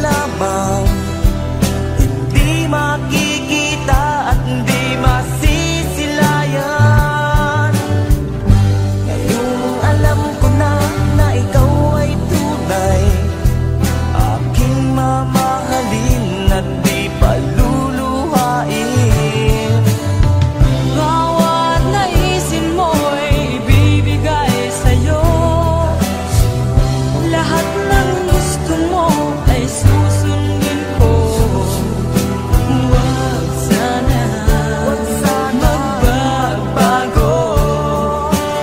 lamang, hindi makikita at hindi masisilayan. Ngayong alam ko na ikaw ay tunay, aking mamahalin at di paluluhain. Bawat naisin mo'y ibibigay sa'yo, lahat ng gusto mo ay susundin ko. Huwag sana magbabago,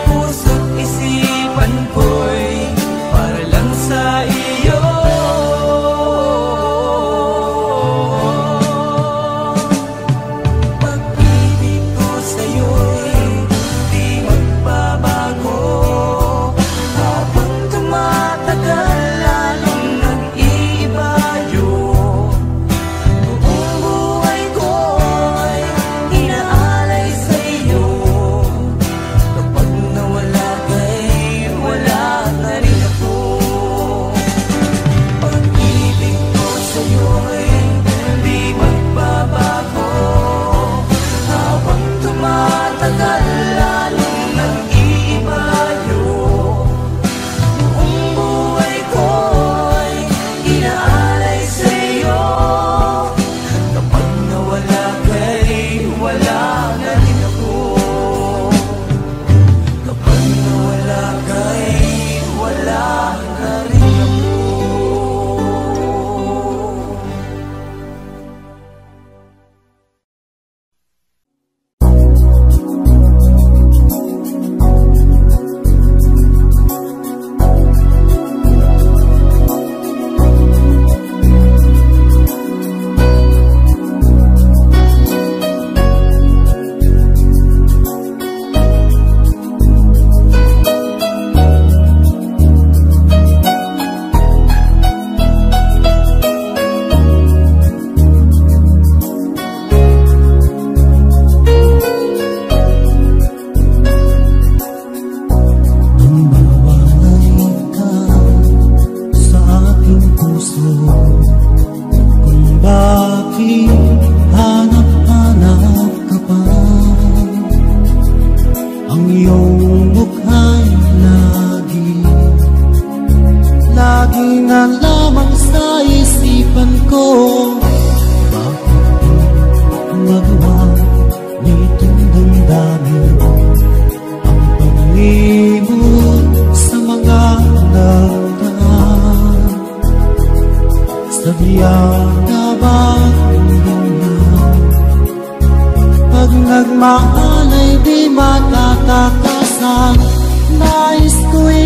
puso't isipan ko'y para lang sa iyo. Pag-ibig ko sa'yo'y di magbabago, habang tumatagal lalong nag-iiba yun. Buong buhay ko'y inaalay sa'yo, kapag nawala ka'y wala na rin ako. Pag-ibig ko sa'yo'y di magbabago, habang tumatagal lalong nag-iiba yun. Buong buhay ko'y inaalay sa'yo, kapag nawala ka'y wala na rin ako. Kapag nawala ka'y wala na rin ako. Pag nagmahal ay di matatakasan, nais ko'y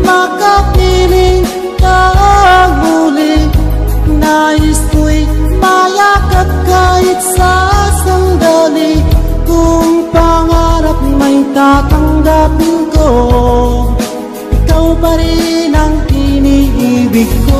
makapiling kang muli. Nais ko'y mayakap kahit sa sandali. Kung pangarap may tatanggapin ko, ikaw pa rin ang iniibig ko.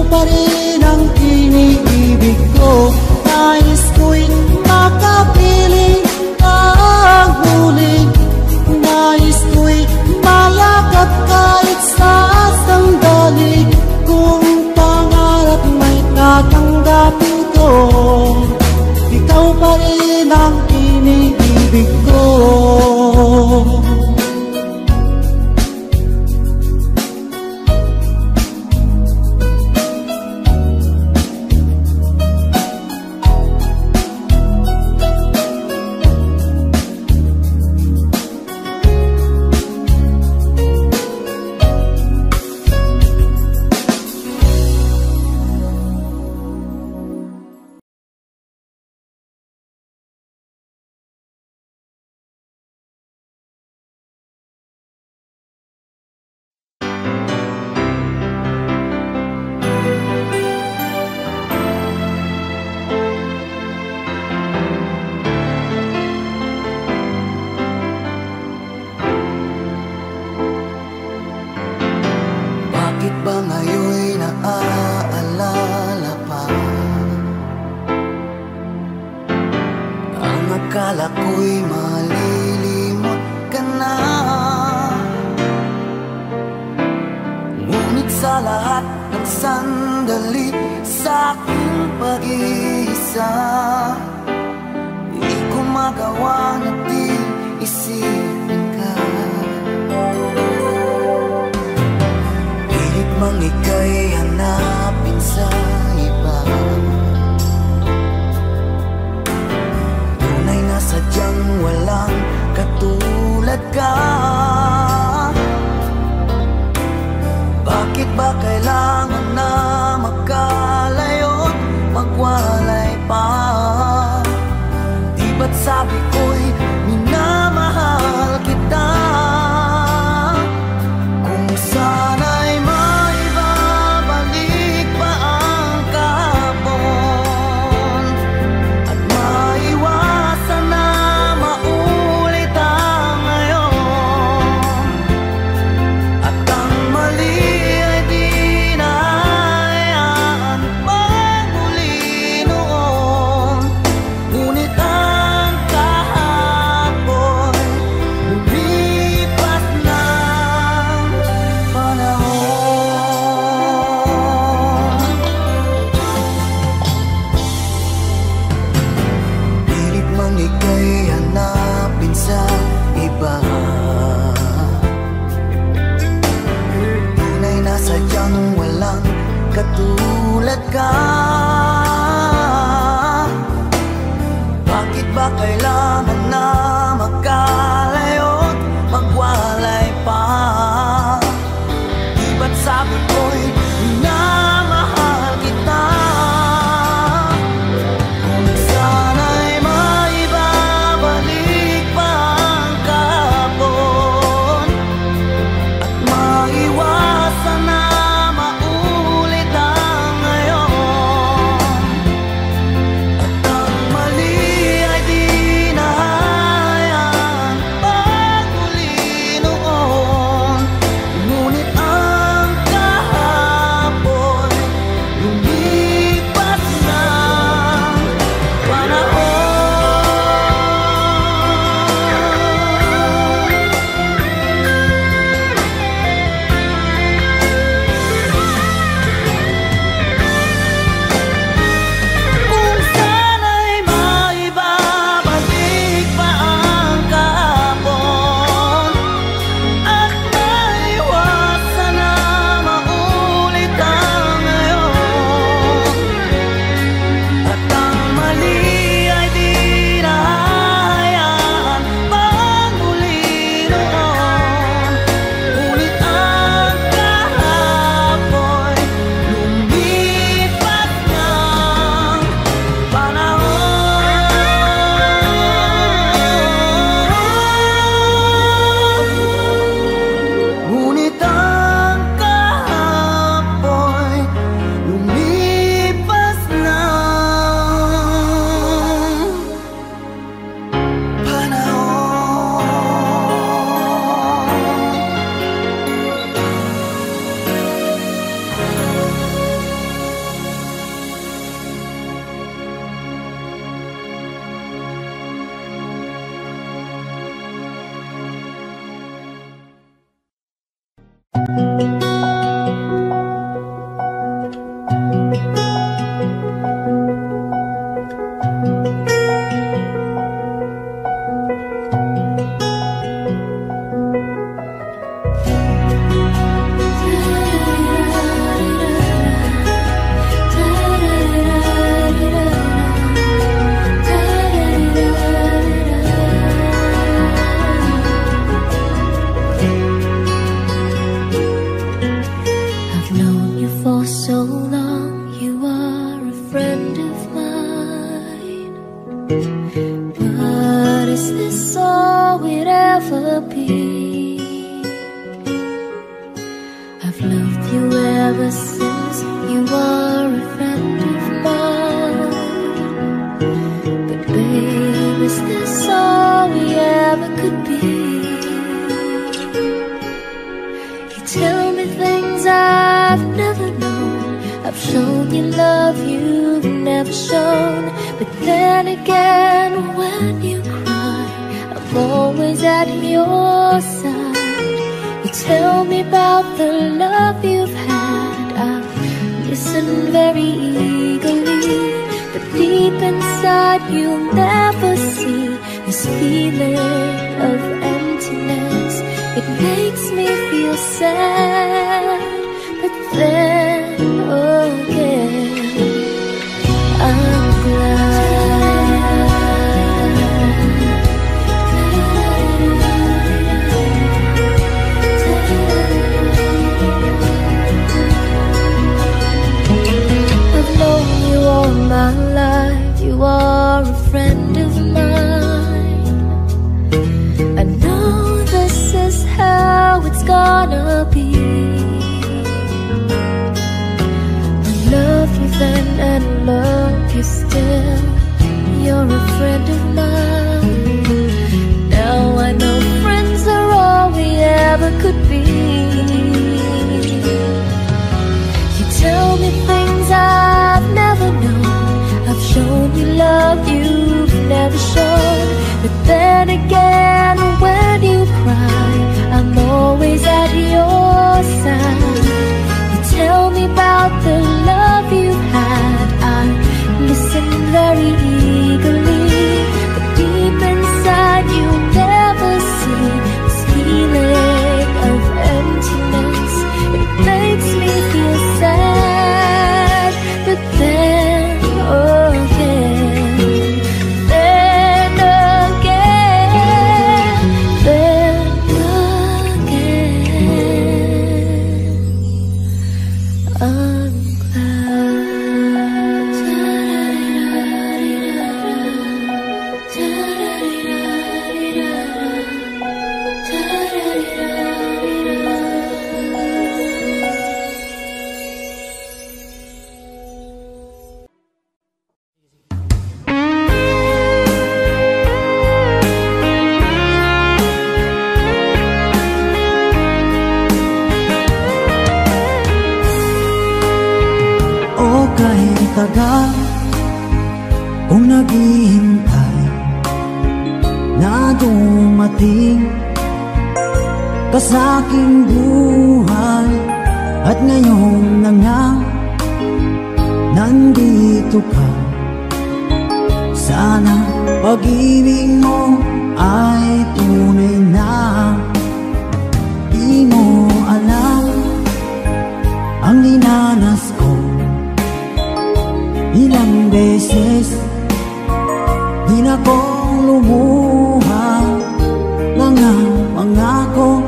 pa rin ang iniibig ko. Nais ko'y makapiling ang huli. Nais ko'y mayakap kahit sa sandali. Kung pangarap may tatanggapin ko, ikaw pa rin ang iniibig ko. Akala ko'y malilimot ka na, ngunit sa lahat ng sandali sa aking pag-iisa, di ko magawa na di isipin ka. Pilit mang ika'y hanapin sa iba, sadyang walang katulad ka. Bakit ba kailangan na magkalayo't magwalay pa? Di ba't sabi ko'y minamahal kita? Kung sana'y maibabalik pa ang kahapon at maiwasan na maulit ang ngayon, at ang mali ay di na hayaan magmuli noon. Ngunit ang kahapon lumipas ng panahon. Pilit mang ika'y hanapin sa iba, tunay na sadyang walang katulad ka. Bakit ba kailangan na magkalayo't magwalay pa? Di ba't sabi ko'y minamahal kita? Kung sana'y maibabalik pa ang kahapon at maiwasan na maulit ang ngayon, shown you love you've never shown. But then again, when you cry, I'm always at your side. You tell me about the love you've had, I've listened very eagerly. But deep inside you'll never see this feeling of emptiness. It makes me feel sad, but then again I'm glad. I've known you all my life, you are a friend of mine. I know this is how it's gonna be. I love you then and love you still. You're a friend of mine. Now I know friends are all we ever could be. You tell me things I've never known. I've shown you love you've never shown. But then again, when you cry, I'm always at your side. You tell me about the love you've had, I listen very eagerly. But deep inside you never see this feeling of emptiness. It makes me feel sad, but then again, then again, then again, I'm tagal kung naghihintay na dumating ka sa aking buhay. At ngayon na nga nandito ka. Sana pag-ibig mo ay tunay na. Di mo alam ang dinanas ko. Ilang beses di na kong lumuha. Mga pangako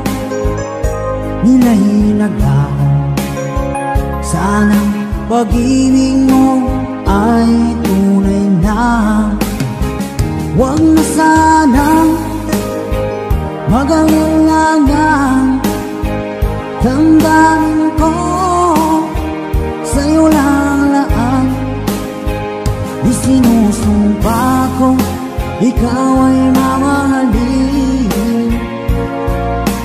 nila'y naglaho. Sana pag-ibig mo ay tunay na. Huwag na sanang mag-alangan. Damdamin ko sa'yo lang laan. Isinusumpa ko ikaw ay mamahalin.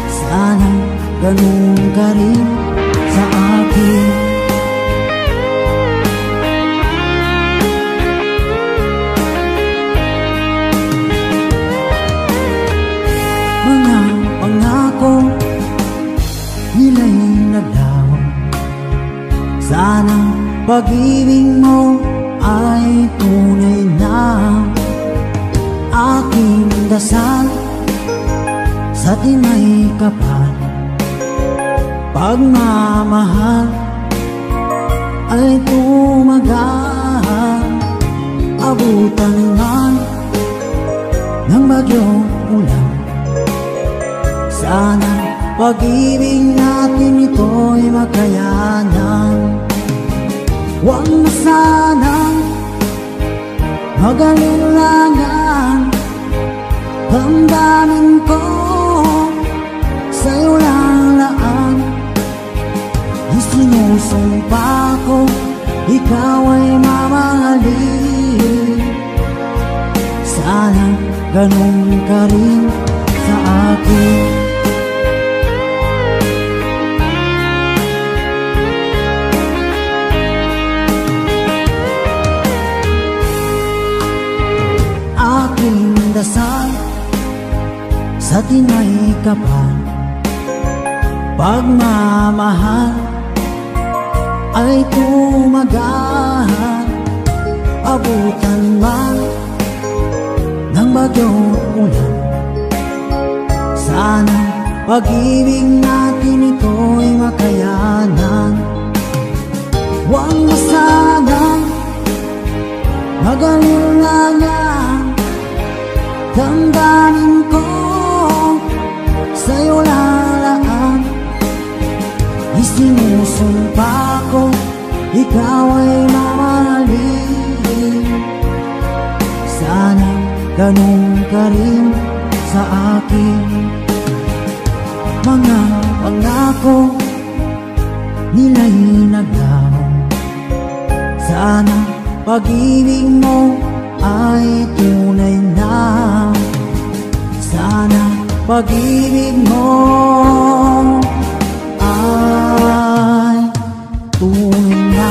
Sana ganun ka rin sa akin. Mga pangako nila'y naglaho. Sana pag-ibig mo ay tunay na. Aking dasal sa tinay kapal, pagmamahal ay tumagal. Abutan man ng bagyong ulan. Sana pag-ibig natin ito'y makayanan. Huwag na sanang mag-alinlangan. Damdamin ko sa'yo lang laan. Isinusumpa ko ikaw ay mamahalin. Sana ganun ka rin sa akin. sa tinay kapal. Pagmamahal ay tumagahan, abutan man ng bagyong ulan. Sana pag-ibig natin ito'y makayanan. Huwag masanang mag-alinlangan, damdamin ko sa'yo lalaan. Isinusumpa ko, ikaw ay mamahalin. Sana ganun ka rin sa akin. Mga pangako nila'y naglaho. Sana pag-ibig mo ay tunay na. Sana pag-ibig mo ay tunay na.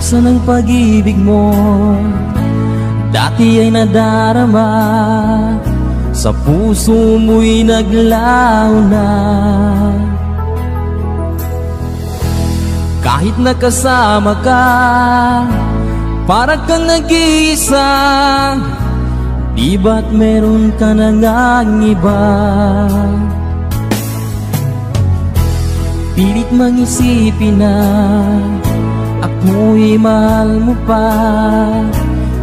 Buksan ang pag-ibig mo, dati ay nadarama, sa puso mo'y naglaho na. Kahit nakasama ka, para kang nag-iisa, di ba't meron ka na ngang iba? Pilit mang isipin na ako'y mahal mo pa,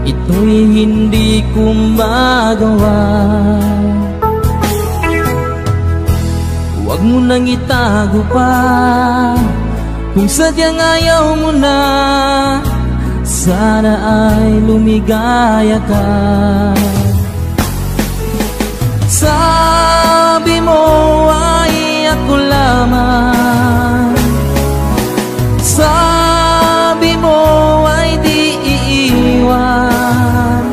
ito'y hindi ko magawa. Huwag mo nang itago pa, kung sadyang ayaw mo na, sana ay lumigaya ka. Sabi mo ay ako lamang, sabi mo ay di iiwan,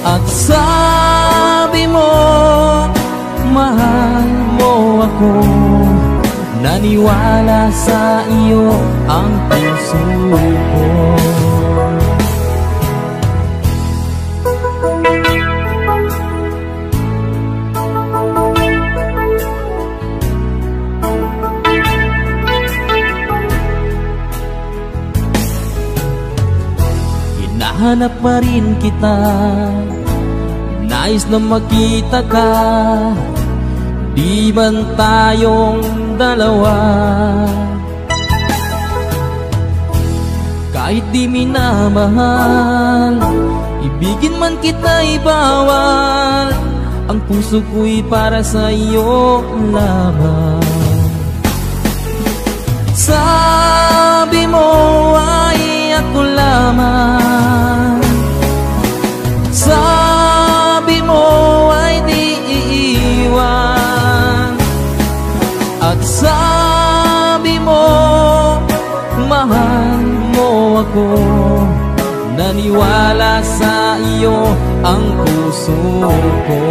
at sabi mo mahal mo ako. Naniwala sa iyo ang puso ko. Hinahanap pa rin kita, nais na makita ka, di man tayong dalawa. Kahit di minamahal, ibigin man kita'y bawal, ang puso ko'y para sa iyo lamang. Sabi mo ay ako lamang, sabi mo ay di iiwan, at sabi mo mahal mo ako. Naniwala sa iyo ang puso ko.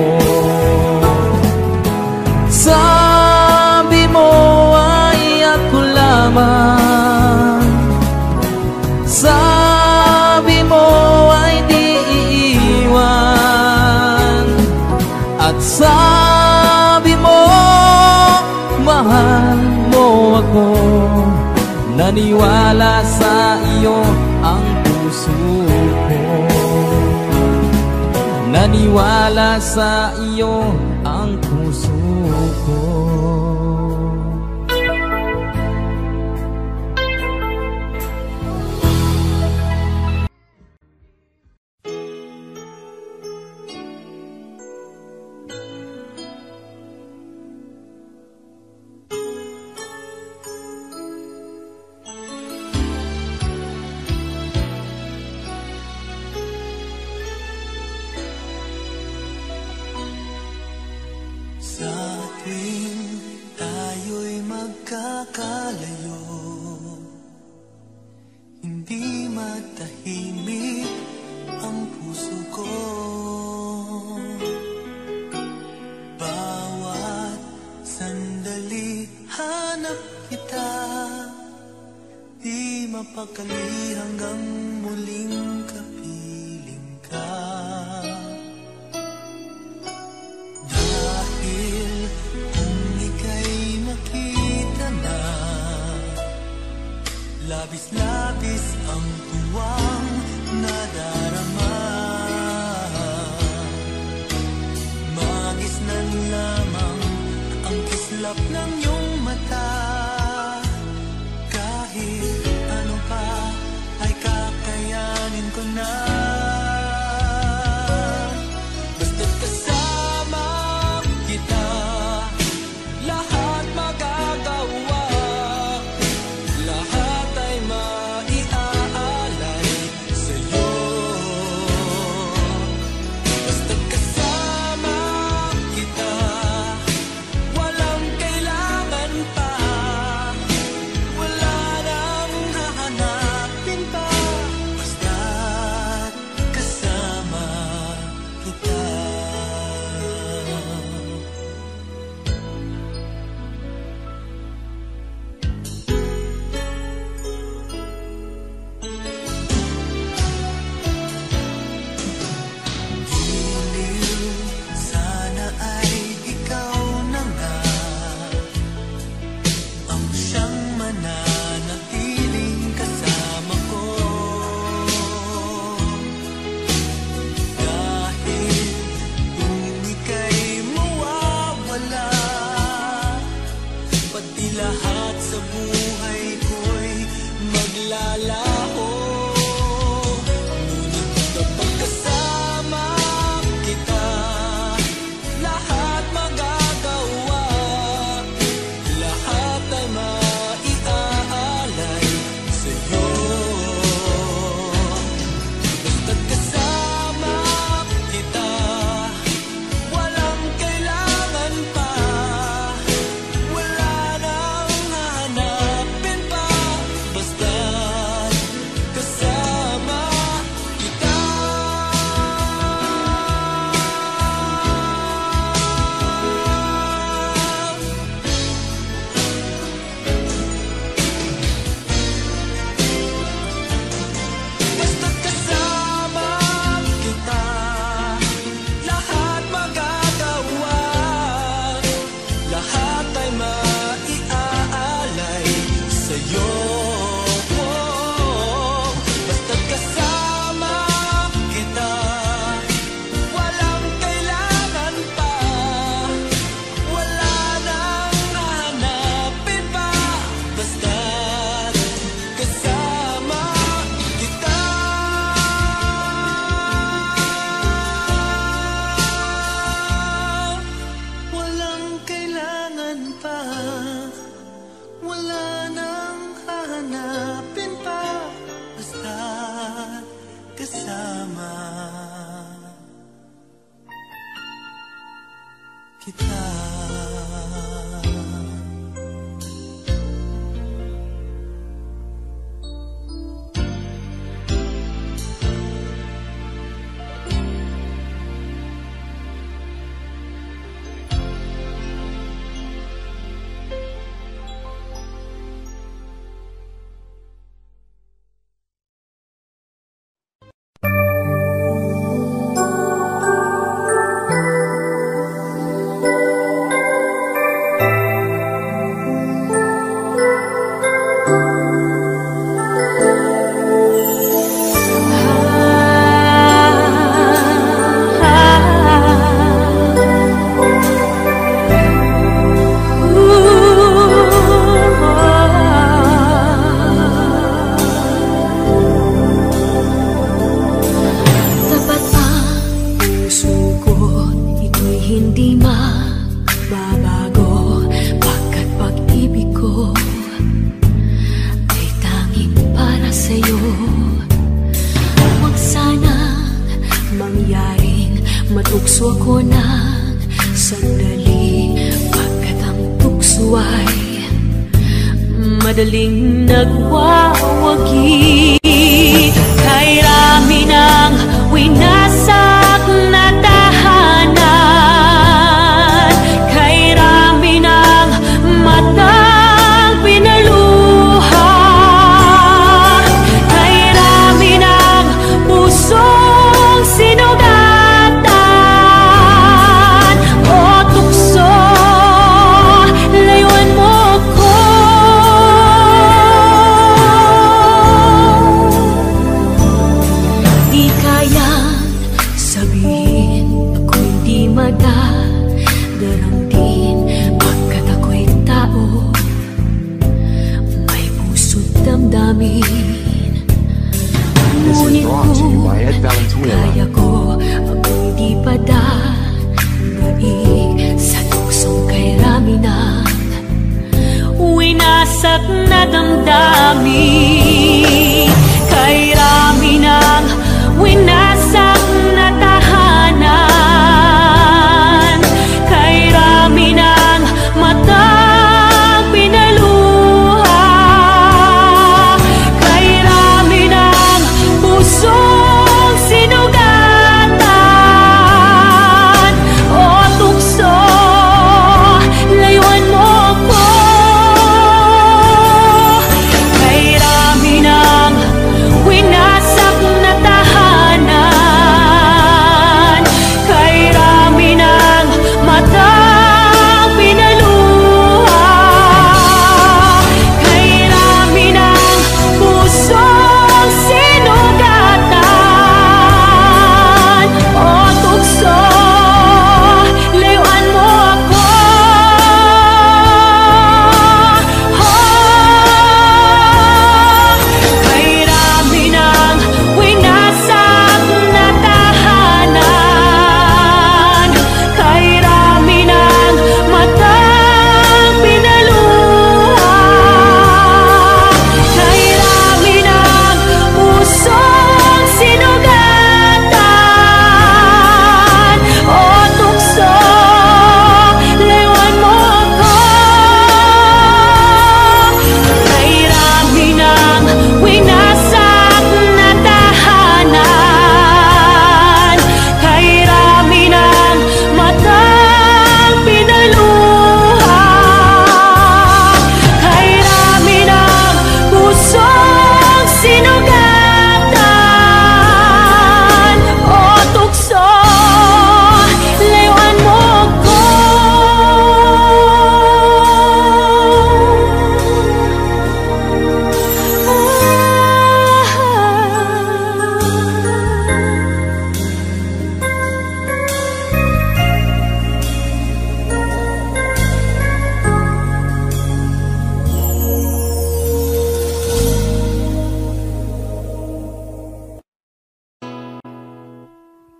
Sabi mo ay ako lamang, sabi mo ay di iiwan, at sabi mo mahal mo ako. Naniwala sa iyo ang puso ko. Naniwala sa iyo ang puso ko. Mapakali hanggang muling kapiling ka. Dahil kung ika'y makita na, labis-labis ang tuwang nadarama. Magisnan lamang ang kislap ng iyong mata. Lahat puso ako ng sandali, pagkat ang tukso ay madaling nagwawagi. Kay rami ng winasak na tahanan, kay rami ng matang pinaluha, kay rami ng pusong sinugatan. O tukso, layuan mo ko. Di kayang sabihin ako'y di madaramdin, pagkat ako'y tao, may puso't damdamin. Ngunit kung kaya ko, ako'y di padadaig sa tuksong kay rami ng winasak na damdamin. Kay rami ng winasak na tahanan, kay rami ng matang pinaluha, kay rami ng pusong sinugatan. O tukso, layuan mo ko. Kay rami ng winasak na tahanan, kay rami ng matang pinaluha, kay rami ng pusong sinugatan. O tukso, layuan mo ako. Kay rami ng winasak na tahanan, kay rami ng matang pinaluha, kay rami ng pusong sinugatan. O tukso, layuan mo ko. Kay rami ng winasak na tahanan, kay rami ng matang pinaluha, kay rami ng pusong sinugatan. O tukso, layuan mo ko.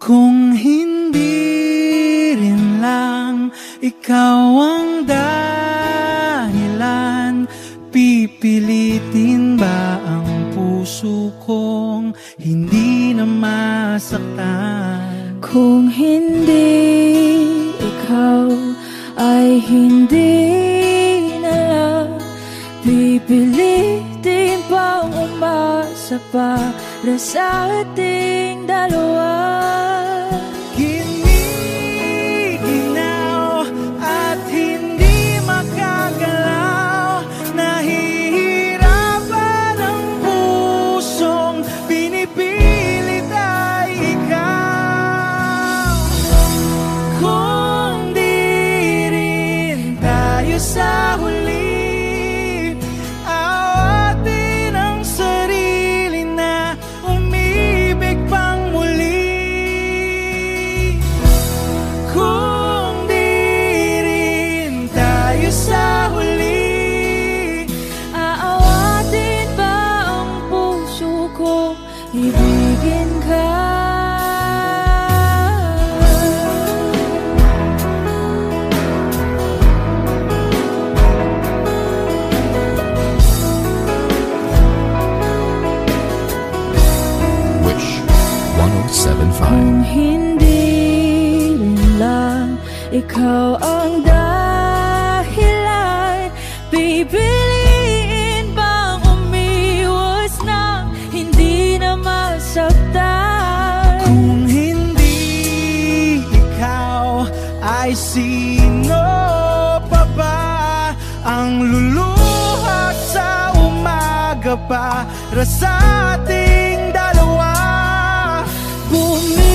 Kung hindi rin lang ikaw ang dahilan, pipilitin ba ang puso kong hindi na masaktan? Kung hindi ikaw ay hindi na lang, pipilitin bang umasa para sa ating dalawa? Giniginaw at hindi makagalaw, nahihirapan ang pusong pinipilit ay ikaw. Kung di rin tayo sa huli, awatin ang sarili na umibig pang muli. Kung di rin tayo sa huli, Aawatin ba ang puso ko, ibigin ka? Wish 107.5. Kung hindi rin ikaw ang dahilan. Pipiliin bang umiwas na hindi na masaktan? Kung hindi ikaw, ay sino pa ba ang luluha sa umaga para sa ating dalawa? Bumibitaw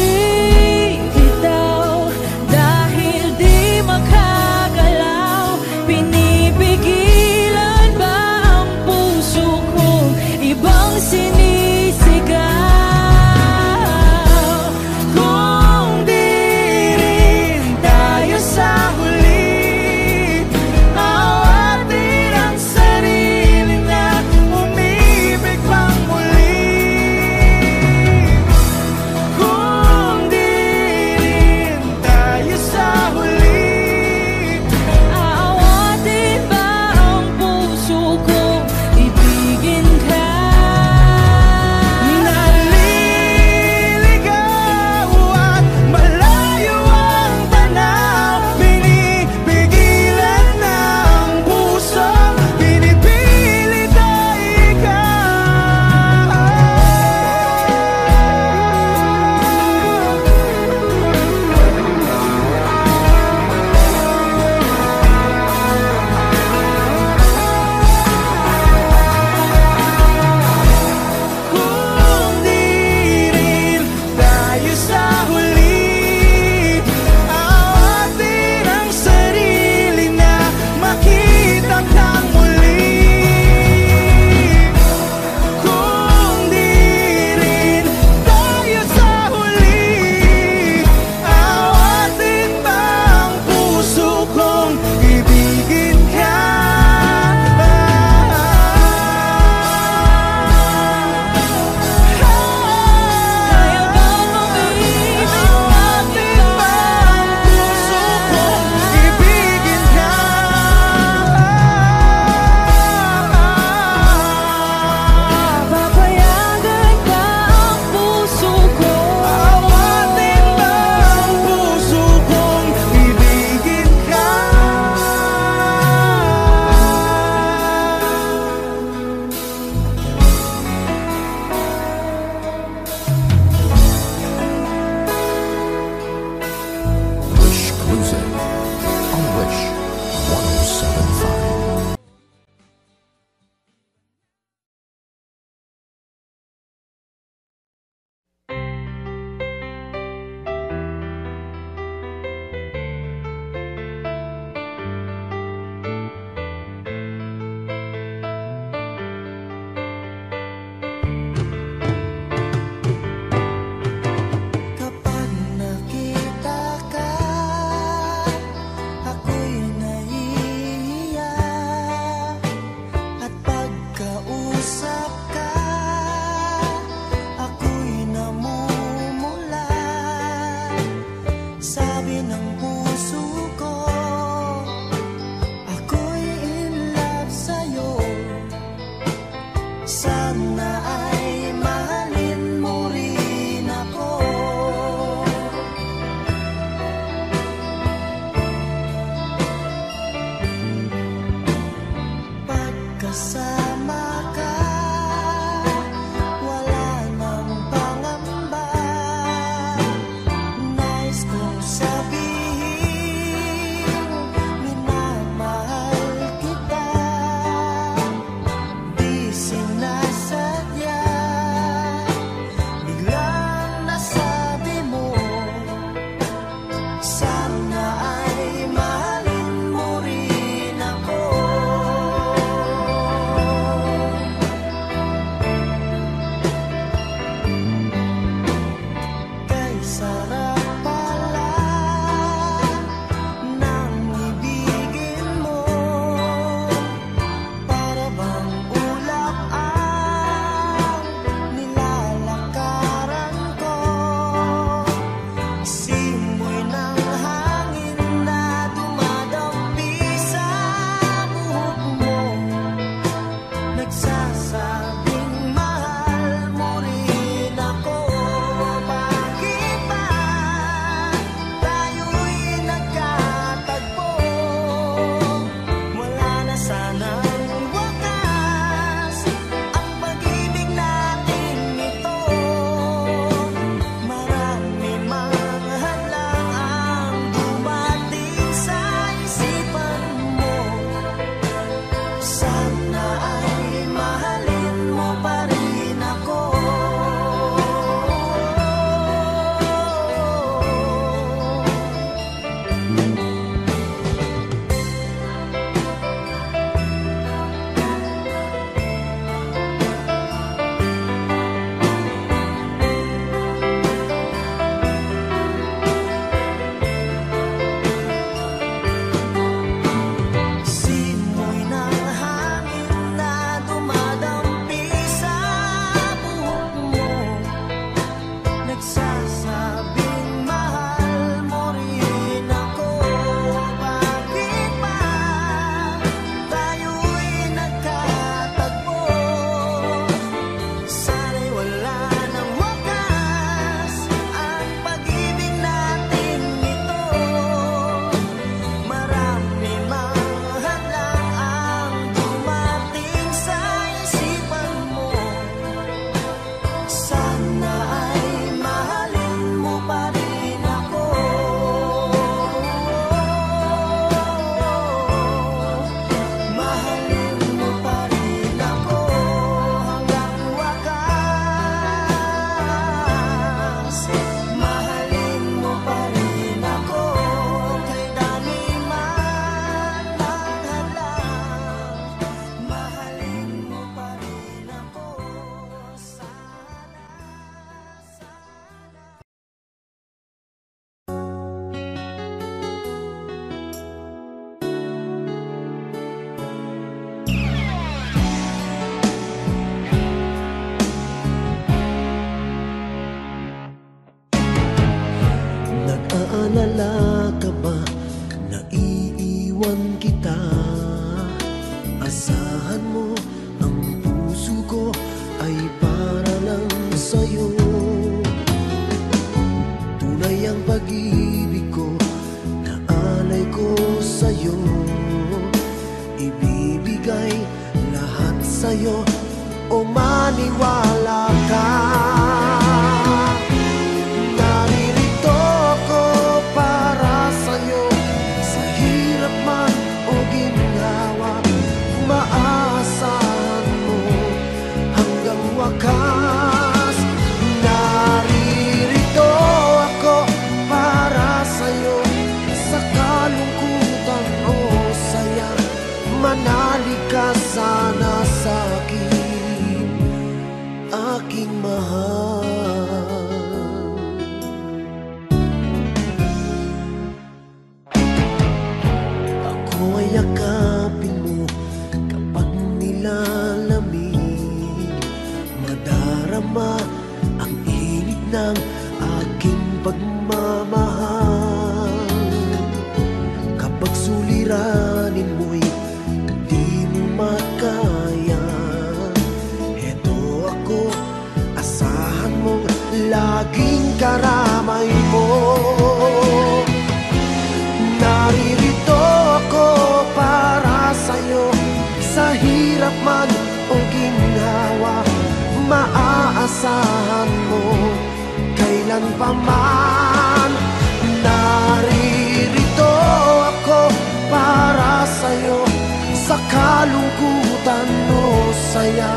dahil di makagalaw. Pinipigilan ba ang puso kong ibang sinisigaw? Kung di rin tayo sa huli, awatin ang sarili na umibig pang muli. Kung di rin tayo sa huli, Aawatin ba ang puso kong ibigin ka? naliligaw at malayo ang tanaw, pinipigilan ng puso, pinipilit ay ikaw. Kung di rin tayo sa huli, awatin ang sarili na makita kang muli. Kung di rin tayo sa huli, awatin ba ang puso kong ibigin ka? Kaya bang umibig Awatin ba ang puso kong ibigin ka? Papayagan ba ang puso ko? Awatin ba ang puso kong ibigin ka? Wish Cruising on Wish 1075. Kapag nakita ka, ako'y nahihiya. At pagkausap ka, ako'y namumula. Sabi ng puso ko, ako'y in love sa'yo. Sana ay mahalin mo rin ako. Pagkasama ka, wala nang pangamba. Nais kong sabihin, minamahal kita. Di sinasadya, ay para lang sa'yo. Tunay ang pag-ibig ko na alay ko sa'yo. Ibibigay lahat sa'yo o maniwala ka. Naririto ako para sa'yo, sa hirap man o ginhawa, maaasahan mo hanggang wakas. Naririto ako para sa'yo, sa kalungkutan o saya, manalig ka sana sa'kin, aking mahal. Ako ay yakapin mo kapag nilalamig, madarama ang init ng aking pagmamahal. Kapag suliranin mo'y di mo makaya, eto ako, asahan mong laging karamay mo. Naririto ako para sa'yo, sa hirap man o ginhawa, maaasahan mo kailan pa man. Naririto ako para sa'yo, sa kalungkutan o saya,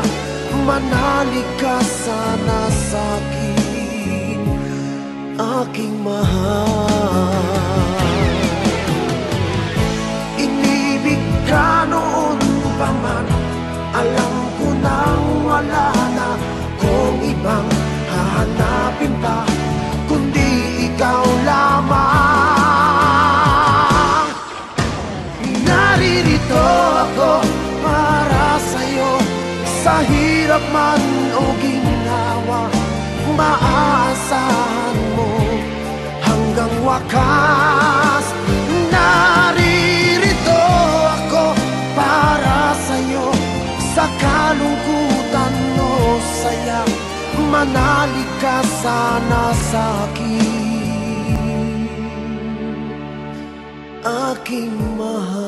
manalig ka sana sa'kin, aking mahal. Inibig ka noon pa man, alam ko nang wala na kung ibang hahanapin pa, kundi ikaw lamang. Naririto ako para sa'yo, sa hirap man o ginhawa, maaasahan mo hanggang wakas. Naririto ako para sa'yo, sa kalungkutan o saya, manalig ka sana sa'kin, aking mahal.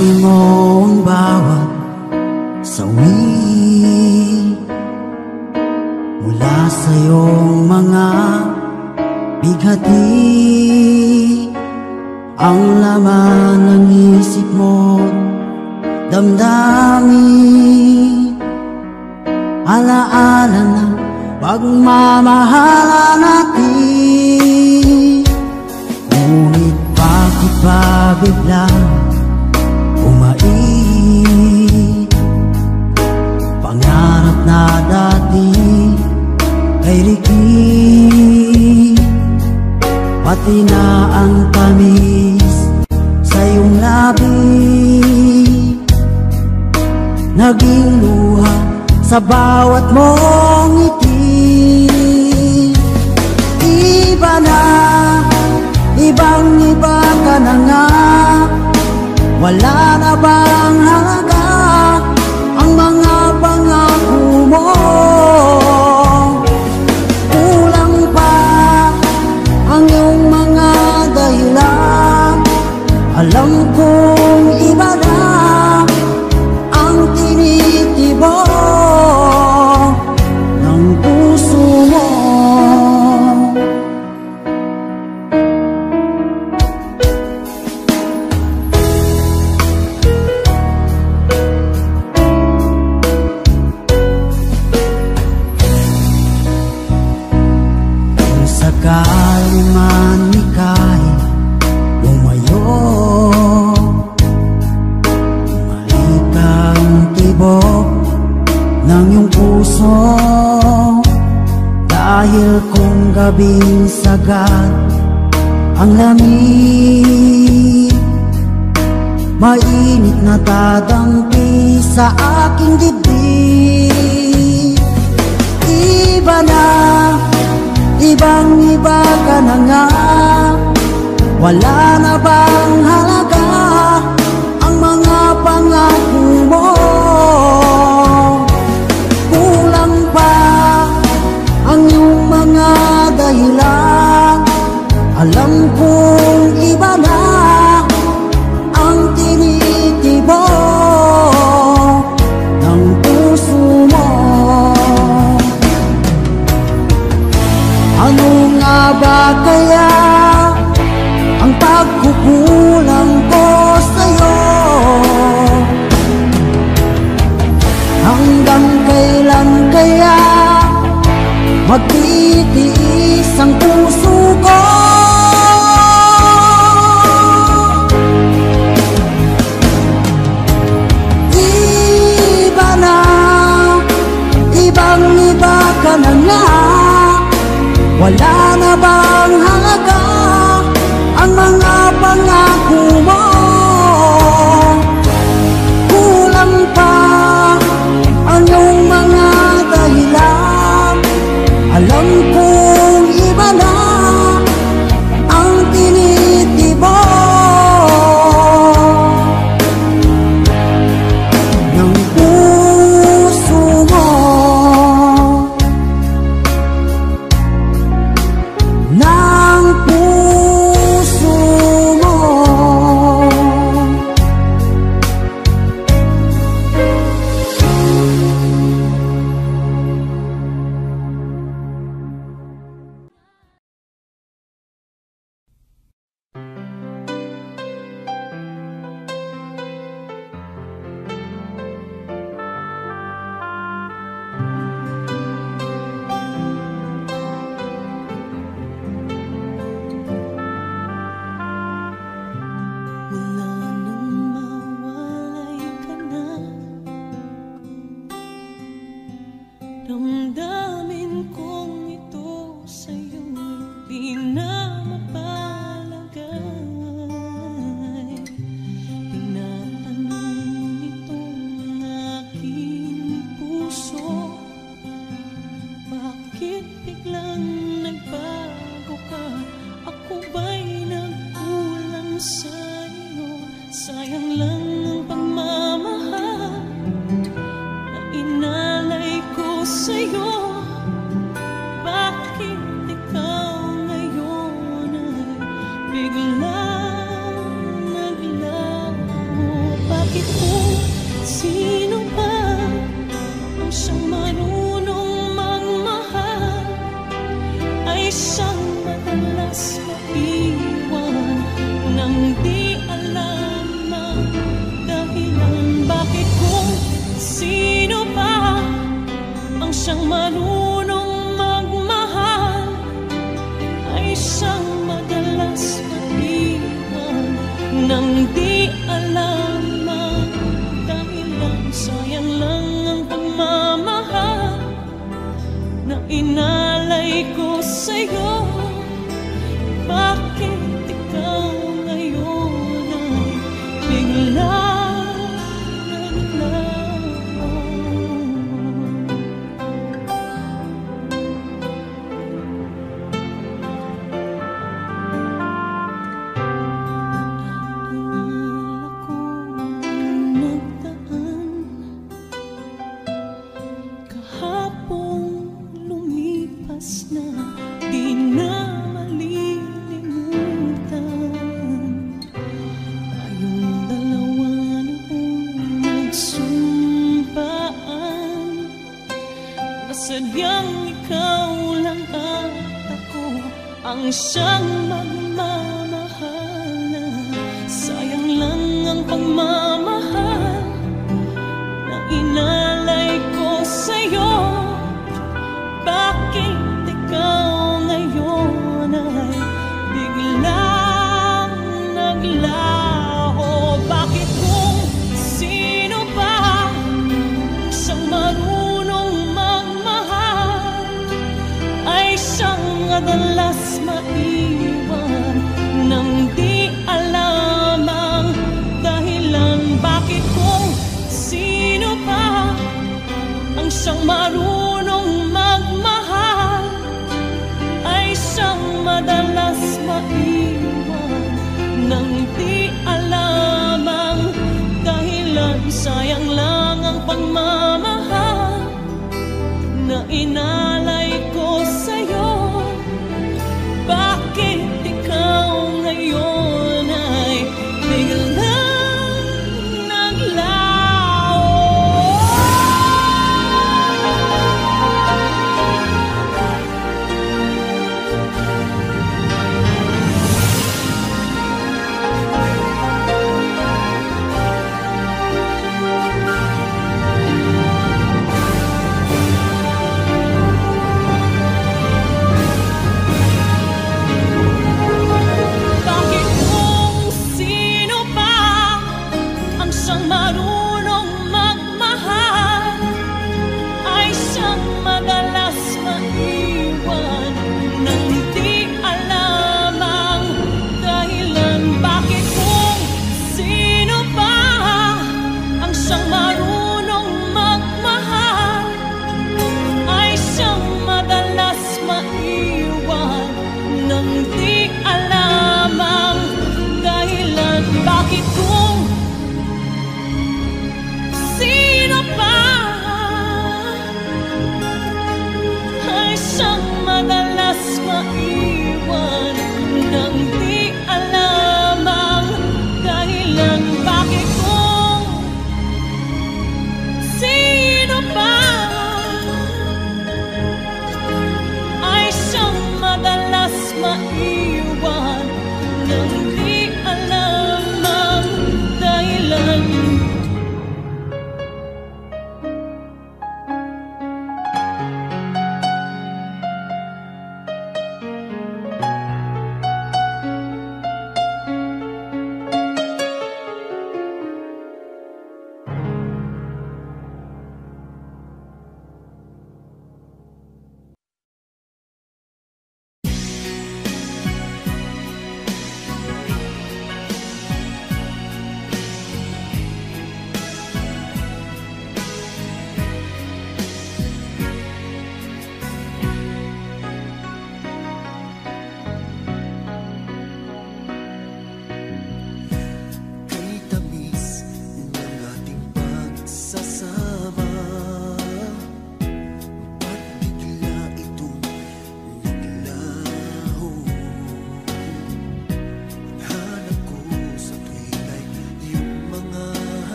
Gawin mo ang bawat sawi mula sa iyong mga bighati. Ang laman ng isip mo, damdamin, alaala ng pagmamahalan natin. Ngunit bakit ba biglang umait? Pangarap na dati ay rikit, pati na ang tamis sa iyong labi, naging luha sa bawat mong ngiti. Iba na, ibang-iba ka na nga, wala na bang halaga ang mga pangako mo? Kulang pa ang iyong mga dahilan, alam kong iba na ang tinitibok ng puso mo. Kung sakali man ika'y lumayo, ng iyong puso, dahil kung gabing sagad ang lamig, mainit na dadampi sa aking dibdib. Iba na, ibang-iba ka na nga, wala na bang halaga ang mga pangako mo? Kulang pa ang iyong mga dahilan, alam kong iba na ang tinitibok ng puso mo. Ano nga ba kaya ang pagkukulang ko sa'yo? Hanggang kailan kaya magtitiis ang puso ko? Iba na, ibang-iba ka na nga, wala na bang halaga ang mga pangako mo? Kulang pa ang iyong mga dahilan, alam kong iba na ang tinitibok ng puso mo. Ng puso mo. Wala nang mawalay ka na, damdamin kong ito sa'yo'y di na mapalagay. Tinatanong nitong aking puso, bakit biglang nagbago ka? Ako ba'y nagkulang sa'yo? Sayang lang ang pagmamahal na inalay ko sa'yo. Bakit ikaw ngayon ay biglang naglaho pa? siyang marunong magmahal, ay siyang madalas maiwan nang di alam ang dahilan. Sayang lang ang pagmamahal na inalay ko sa'yo. Bakit ikaw ngayon ay bigla sadyang ikaw lang at ako ang siyang magmamahal na. Sayang lang ang pagmamahal na inalay ko sa'yo. Bakit ikaw ngayon ay biglang naglaho? Bakit kung sino pa siyang marunong ay siyang madalas maiwan nang di alam ang dahilan? Bakit kung sino pa ang siyang marunong magmahal, ay siyang madalas maiwan nang di alam ang dahilan? Sayang lang ang pagmamahal na inalay ko sa'yo. Bakit ikaw ngayon ay biglang naglaho? Marunong magmahal, ay siyang madalas maiwan nang di alam ang dahilan. Bakit kung sino pa ang siyang marunong magmahal, ay siyang madalas maiwan nang di alam ang dahilan? Bakit kung sino pa ay siyang madalas maiwan nang di alam ang dahilan? Bakit kung sino pa ay siyang madalas maiwan nang di alam ang dahilan?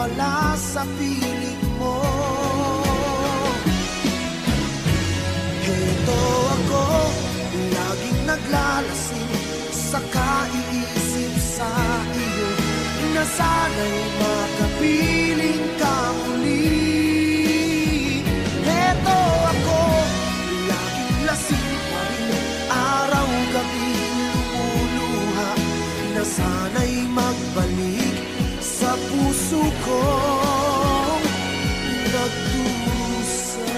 Wala sa piling mo. sana'y makapiling ka muli. Heto ako, laging lasing pa rin, araw-gabi lumuluha, na sana'y magbalik sa puso kong nagdusa.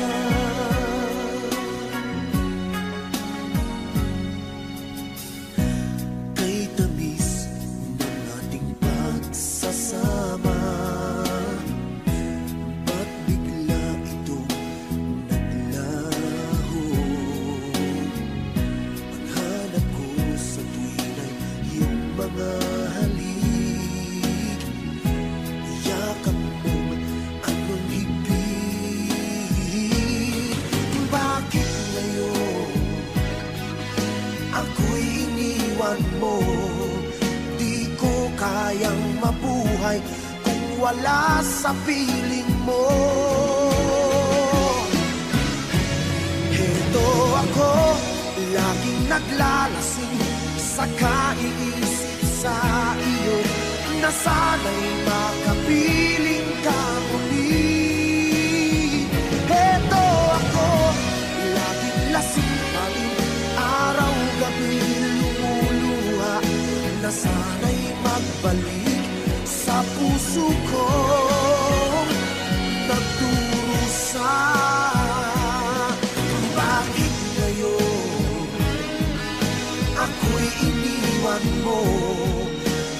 Kay tamis ng ating pagsasama, ba't bigla itong naglaho? Ang hanap ko sa tuwin ay iyong mga halik, yakap mong anong hibig. Bakit ngayon ako'y iniwan mo? Di ko kayang mabuhay kung wala sa piling mo. Heto ako, laging naglalasing sa kaiisip sa iyo, na sana'y makapiling ka muli. Heto ako, laging lasing pa rin, araw-gabi lumuluha, na sana'y magbalik sa puso ko nagdurusa. Bakit ngayon ako'y iniwan mo?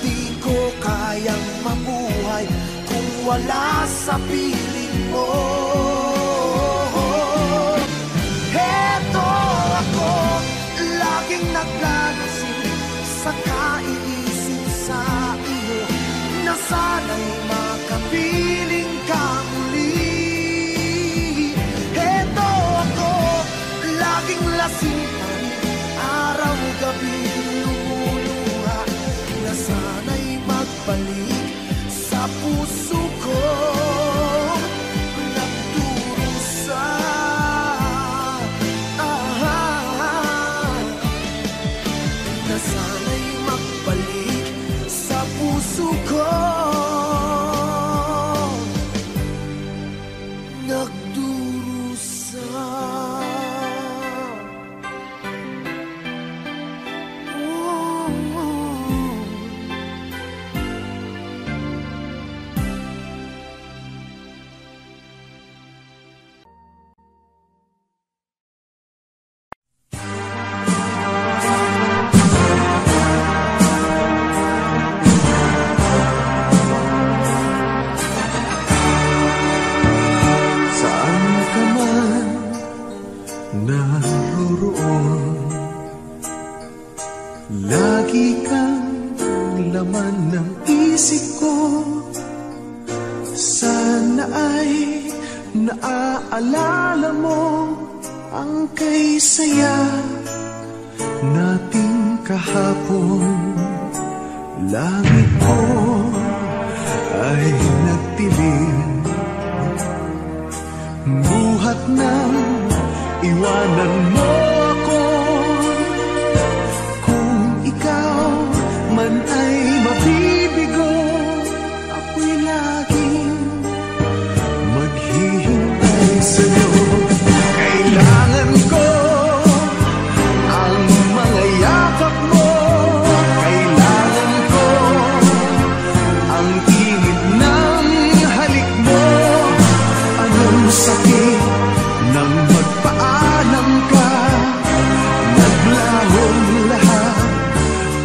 Di ko kayang mabuhay kung wala sa piling mo. Heto ako, laging naglalasing sa kaiisip sa iyo, na sana'y makapiling ka muli. Heto ako, laging lasing pa rin, araw-gabi lumuluha, na sana'y magbalik sa puso ko nagdurusa. Na sana'y magbalik sa puso ko nagdurusa. Saan ka man naroroon, lagi kang laman ng isip ko. Sana ay naaalala mo ang kay saya nating kahapon. Langit ko ay nagtilim, buhat ng iwanan mo ako. Kung ikaw man ay mabibigo, ako'y laging maghihintay sa'yo. Kailangan ko ang mga yakap mo, kailangan ko ang init ng halik mo. Anong sakit nang magpaalam ka, naglahong lahat,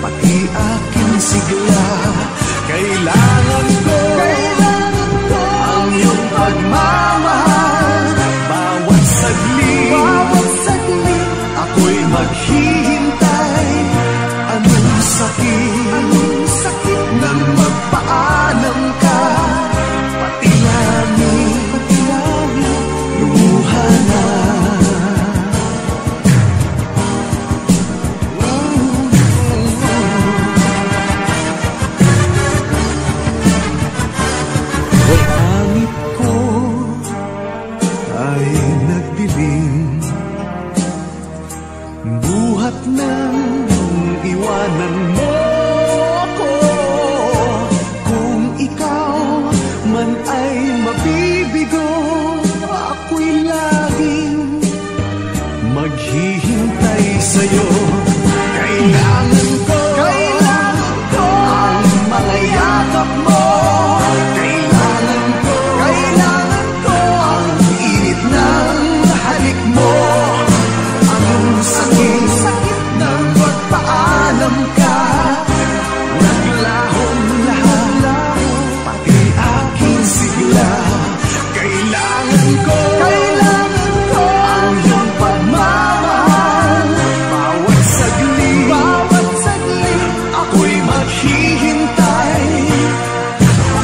pati aking sigla. Kailangan ko ang iyong pagmamahal, bawat saglit ako'y maghihintay. Anong sakit nang magpaalam ka, pati langit sa'yo. Kailangan ko ang mga yakap mo. Kailangan ko ang init ng halik mo. Ang sakit ng pagpaalam ka, naglahong lahat, pati aking sigla. Kailangan ko ang iyong pagmamahal. Bawat saglit ako'y maghihintay.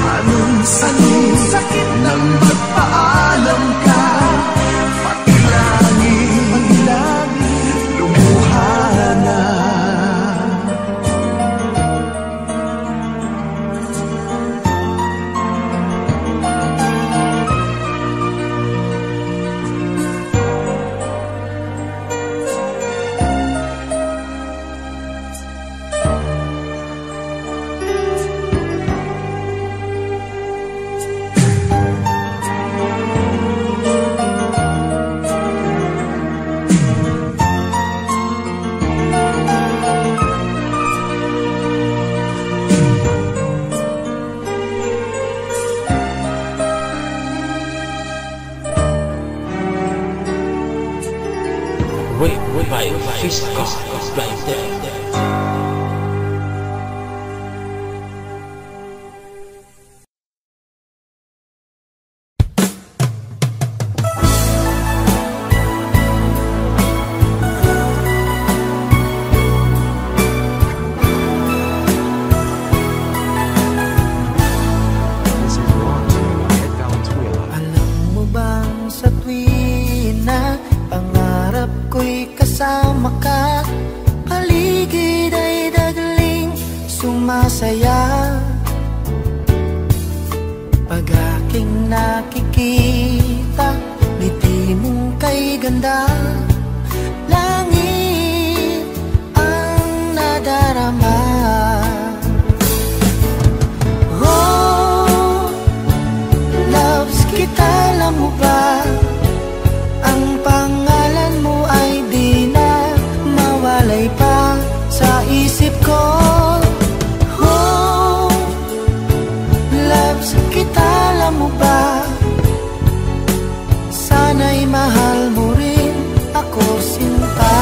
Anong sakit ng magpaalam ka, pati langit lumuha na. Wait, his car is right there. Alam mo bang sa tuwing na pangarap ko'y kasama ka, paligid ay dagaling sumasaya. Pag aking nakikita, ngiti mong kay ganda, langit ang nadarama. Oh, loves kita, alam mo ba? Ang pangalan mo ay di na mawalay pa sa isip ko. Oh, loves kita, alam mo ba? Sana'y mahal mo rin ako, sinta.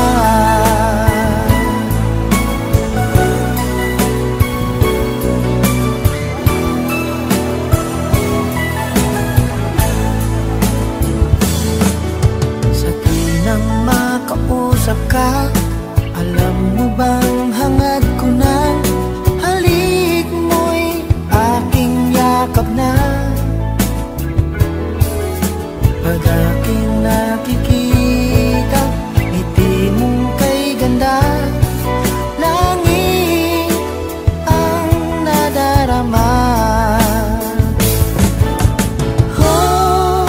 Makausap ka, alam mo bang hangad ko ng halik mo'y aking yakap na. Pag aking nakikita, ngiti mong kay ganda, langit ang nadarama. Oh,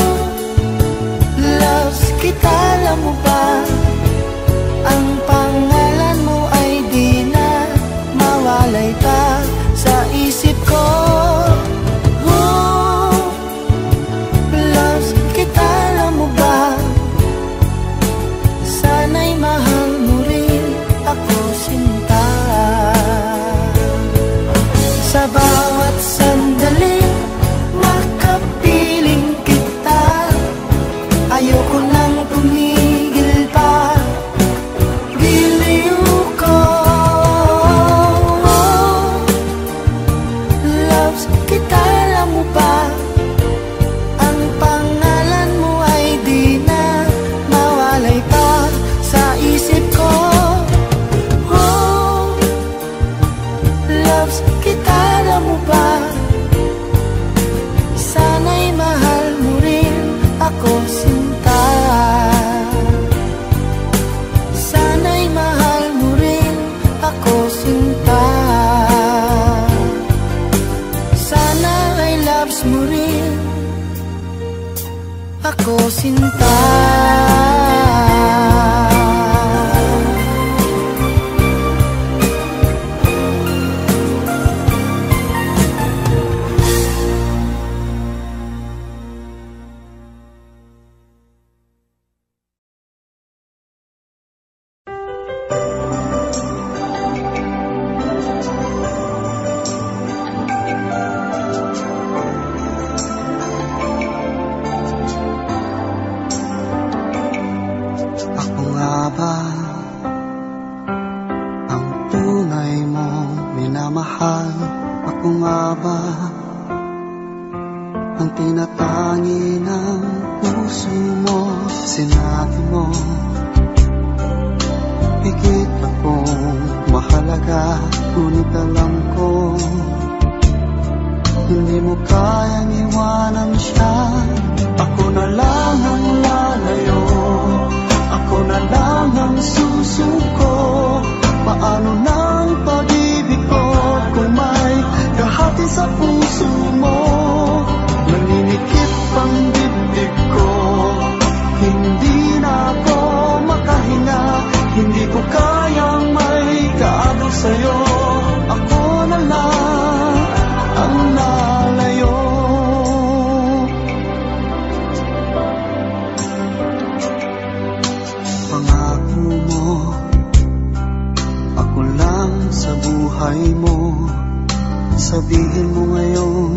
loves kita, alam mo ba? Ang pangalan mo ay di na mawalay pa sa isip ko. Oh, loves kita, alam mo ba? Sana'y mahal mo rin ako, sinta. Sa bawat sandali makapiling kita, ayoko nang tumigil pa. Kita, alam mo ba? Ang pangalan mo ay di na mawalay pa sa isip ko. Oh, loves kita, alam mo ba? Sana'y mahal mo rin ako, sinta. Sana'y mahal mo rin ako, sinta. Loves mo rin ako, sinta. kayang iwanan siya. Ako na lang ang lalayo, ako na lang ang susuko. Paano ng pag-ibig ko kung may kahati sa puso mo? Naninikip ang dibdib ko, hindi na ako makahinga. Hindi ko kayang may kaagaw sa'yo. Ako na lang ang lalayo. Pangako mo, ako lang sa buhay mo. Sabihin mo ngayon,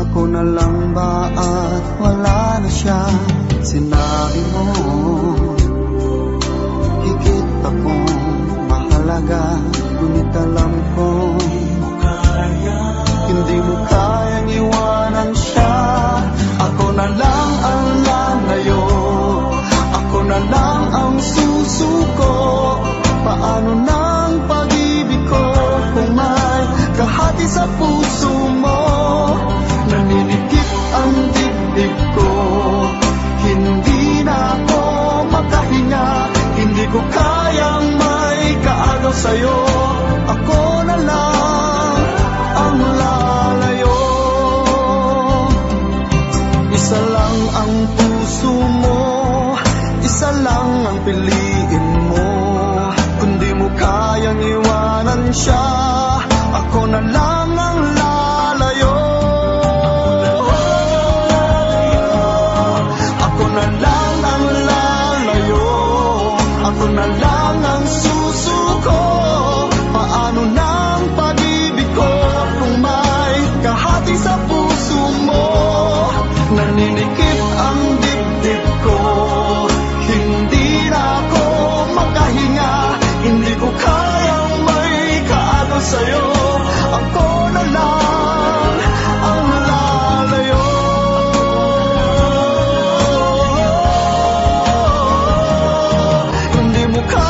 ako na lang ba at wala na siya? Sinabi mo, higit akong mahalaga, ngunit alam ko hindi mo kayang iwanan siya. Ako na lang ang lalayo, ako na lang ang susuko. Paano ng pag-ibig ko kung may kahati sa puso mo? Naninikip ang dibdib ko, hindi na ako makahinga. Hindi ko kayang may kaagaw sa'yo. Ako na lang ang lalayo. Isa lang ang puso mo, isa lang ang piliin mo. Kundi mo kayang iwanan siya, ako na lang ang lalayo. Ako na lang ang lalayo, ako na lang ang susuko. Paano ng pag-ibig ko kung may kahati sa puso mo? Naninikip ang dibdib ko, hindi na ako makahinga. Hindi ko kayang may kaagaw sa'yo. Ako na lang ang lalayo. Hindi mo kayang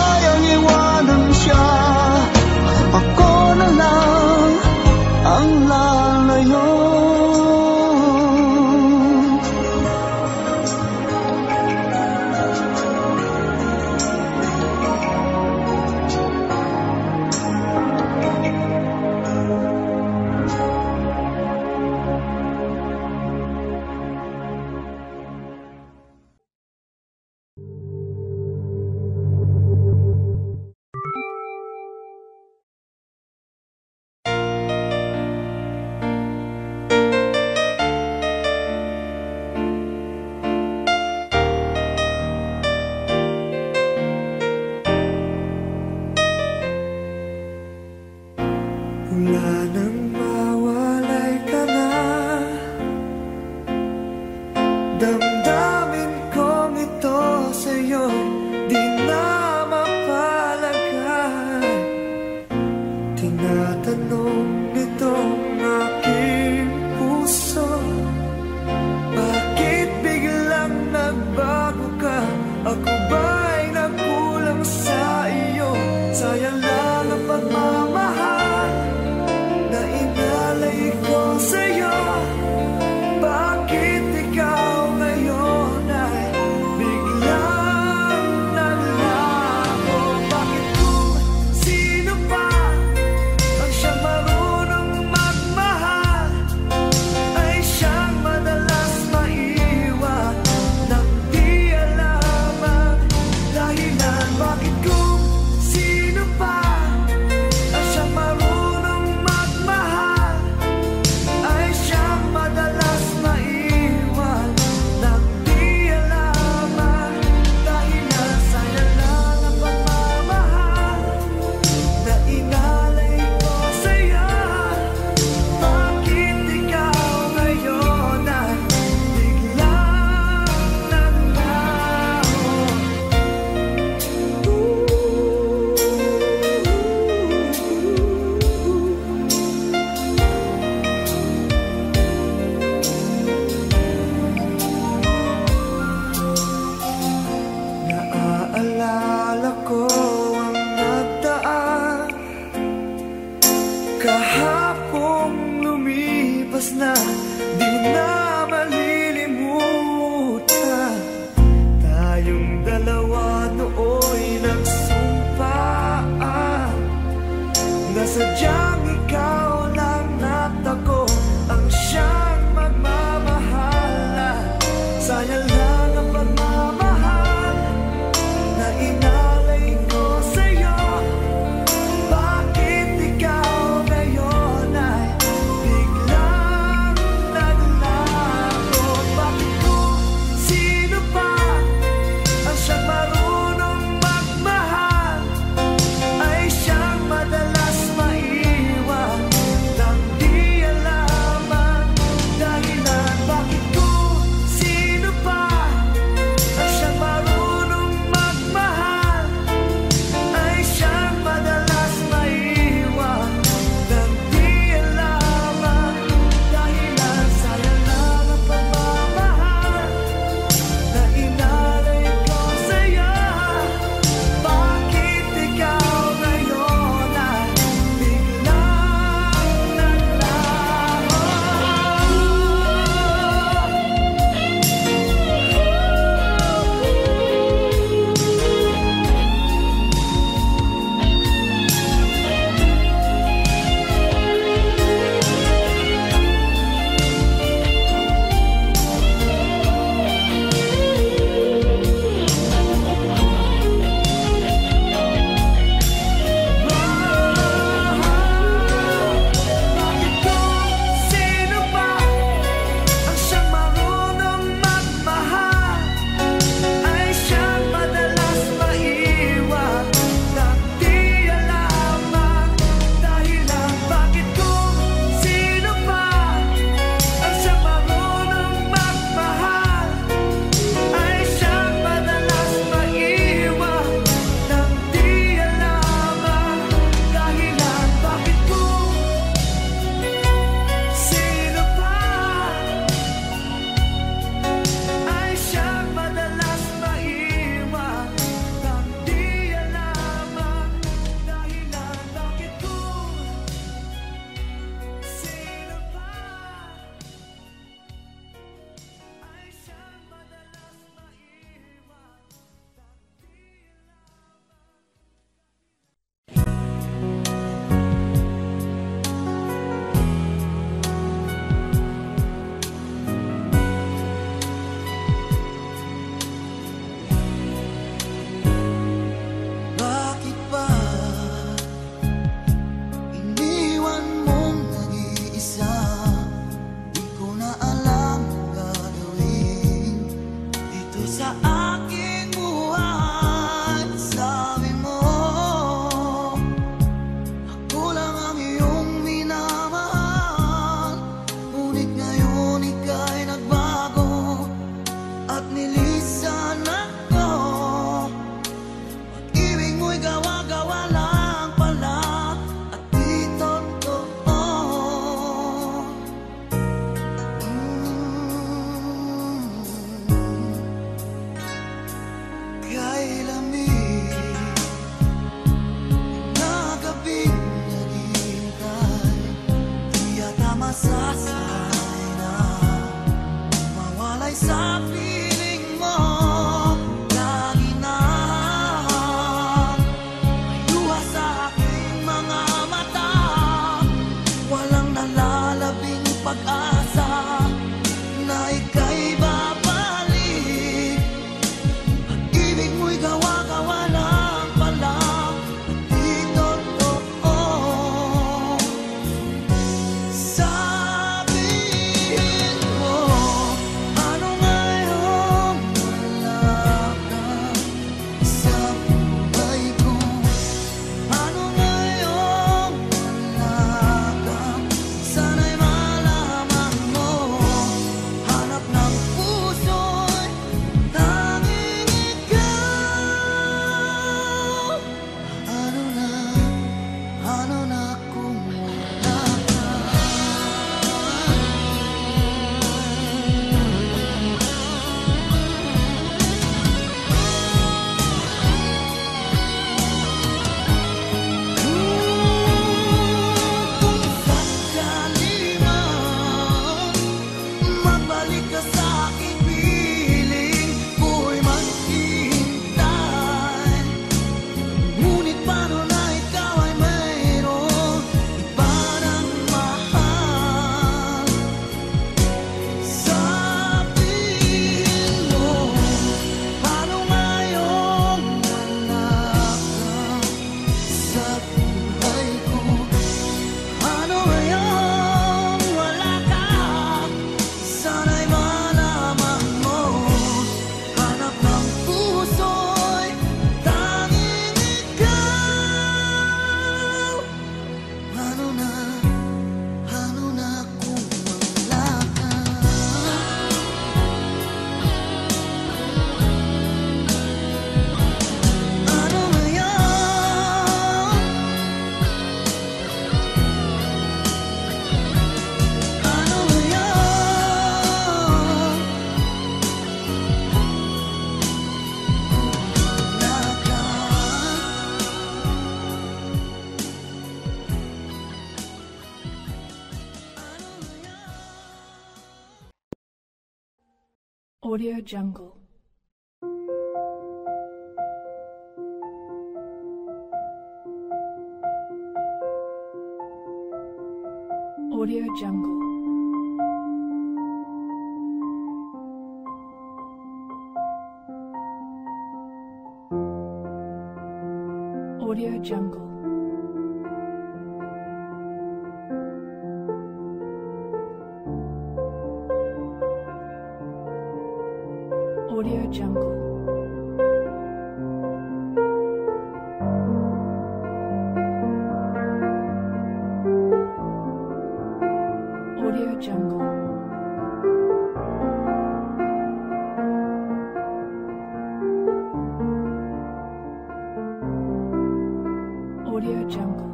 sa aking buhay. Sabi mo, ako lang ang iyong minamahal, ngunit ngayon ika'y nagbago at nilisan ako. Pag-ibig mo'y gawa-gawa lang pala at di totoo. Kay lamig na gabing naghihintay, di yata masasay na mawalay sa piling mo. Lagi na may luha sa aking mga mata, walang nalalabing pag-asa na ika'y babalik. Pag-ibig mo'y gawa-gawa lang pala at di totoo. Sabihin mo, ano ngayon wala ka sa buhay ko? Ano ngayon wala ka? Sana'y malaman mo, hanap ng puso'y tanging ikaw. Ano na kung wala ka? Kung sakali man magbalik ka sa aking piling, ko'y maghihintay. Ngunit paano na ikaw ay mayroong iba ng mahal? Sabihin mo, paano ngayon wala ka sa buhay ko? Ano ngayon wala ka? Sana'y malaman mo, hanap ng puso'y tanging ikaw. Ano na kung wala ka? Ano ngayon? Ano ngayon? Wala ka. Audio Jungle. Audio Jungle. Audio Jungle. Audio Jungle. Audio Jungle. Audio Jungle.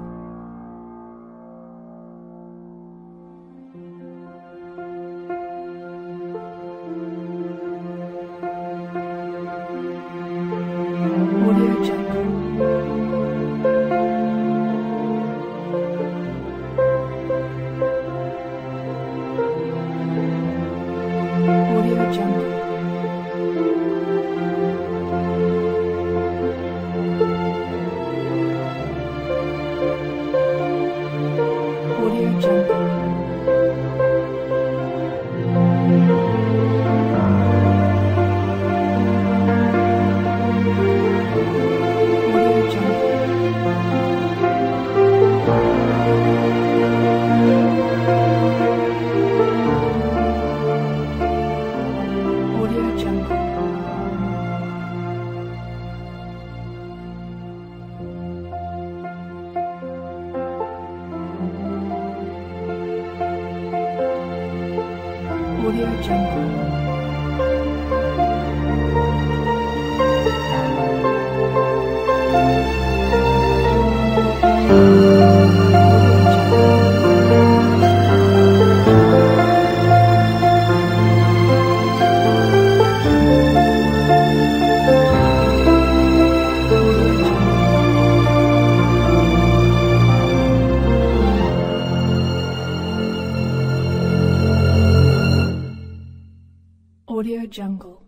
Audio Jungle.